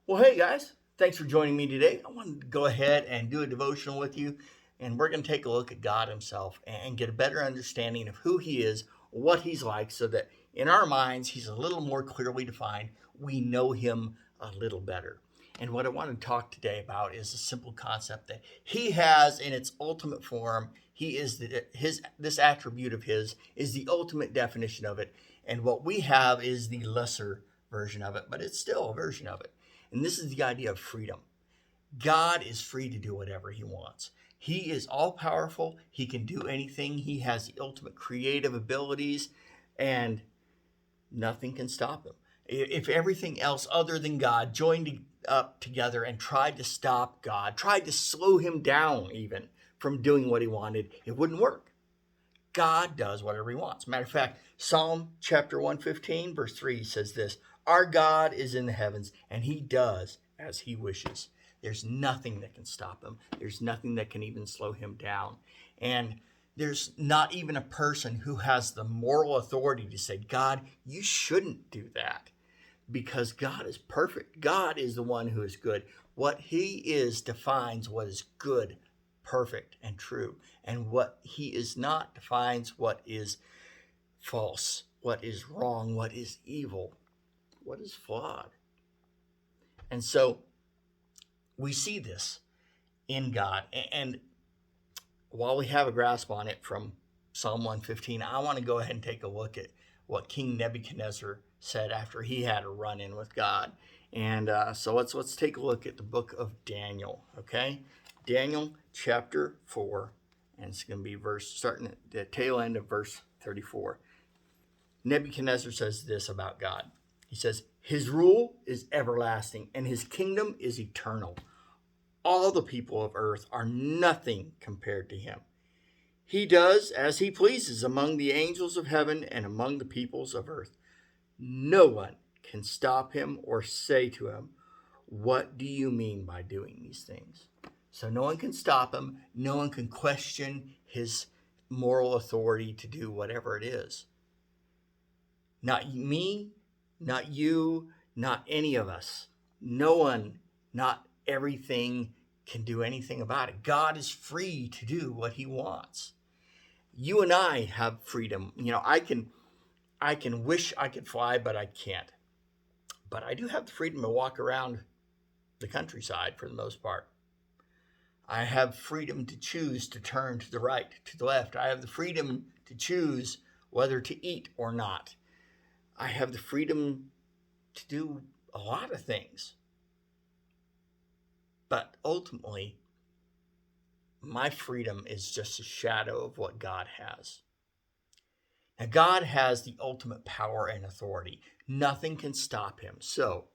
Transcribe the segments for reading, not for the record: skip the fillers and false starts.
Well, hey guys, thanks for joining me today. I wanted to go ahead and do a devotional with you, and we're going to take a look at God Himself and get a better understanding of who He is, what He's like, so that in our minds He's a little more clearly defined. We know Him a little better. And what I want to talk today about is a simple concept that He has in its ultimate form. He is this attribute of His is the ultimate definition of it, and what we have is the lesser version of it, but it's still a version of it. And this is the idea of freedom. God is free to do whatever He wants. He is all powerful. He can do anything. He has the ultimate creative abilities, and nothing can stop Him. If everything else other than God joined up together and tried to stop God, tried to slow Him down even from doing what He wanted, it wouldn't work. God does whatever He wants. Matter of fact, Psalm chapter 115, verse 3 says this: Our God is in the heavens, and He does as He wishes. There's nothing that can stop Him. There's nothing that can even slow Him down. And there's not even a person who has the moral authority to say, God, you shouldn't do that, because God is perfect. God is the one who is good. What He is defines what is good, perfect, and true. And what He is not defines what is false, what is wrong, what is evil, what is flawed. And so we see this in God. And while we have a grasp on it from Psalm 115, I want to go ahead and take a look at what King Nebuchadnezzar said after he had a run-in with God. And so let's take a look at the book of Daniel, okay? Daniel chapter 4, and it's going to be starting at the tail end of verse 34. Nebuchadnezzar says this about God. He says, His rule is everlasting, and His kingdom is eternal. All the people of earth are nothing compared to Him. He does as He pleases among the angels of heaven and among the peoples of earth. No one can stop Him or say to Him, what do you mean by doing these things? So no one can stop Him. No one can question His moral authority to do whatever it is. Not me, not you, not any of us. No one, not everything can do anything about it. God is free to do what He wants. You and I have freedom. I can wish I could fly, but I can't. But I do have the freedom to walk around the countryside for the most part. I have freedom to choose to turn to the right, to the left. I have the freedom to choose whether to eat or not. I have the freedom to do a lot of things. But ultimately, my freedom is just a shadow of what God has. Now, God has the ultimate power and authority. Nothing can stop Him. So,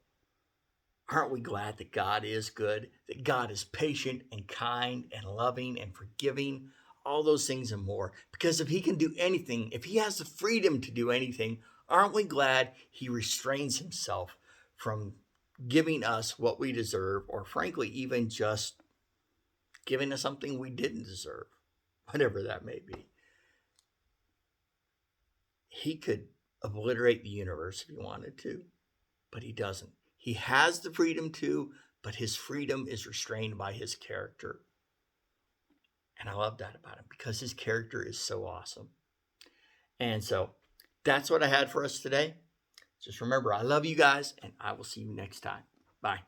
aren't we glad that God is good, that God is patient and kind and loving and forgiving, all those things and more? Because if He can do anything, if He has the freedom to do anything, aren't we glad He restrains Himself from giving us what we deserve, or frankly, even just giving us something we didn't deserve, whatever that may be? He could obliterate the universe if He wanted to, but He doesn't. He has the freedom to, but His freedom is restrained by His character. And I love that about Him, because His character is so awesome. And so that's what I had for us today. Just remember, I love you guys, and I will see you next time. Bye.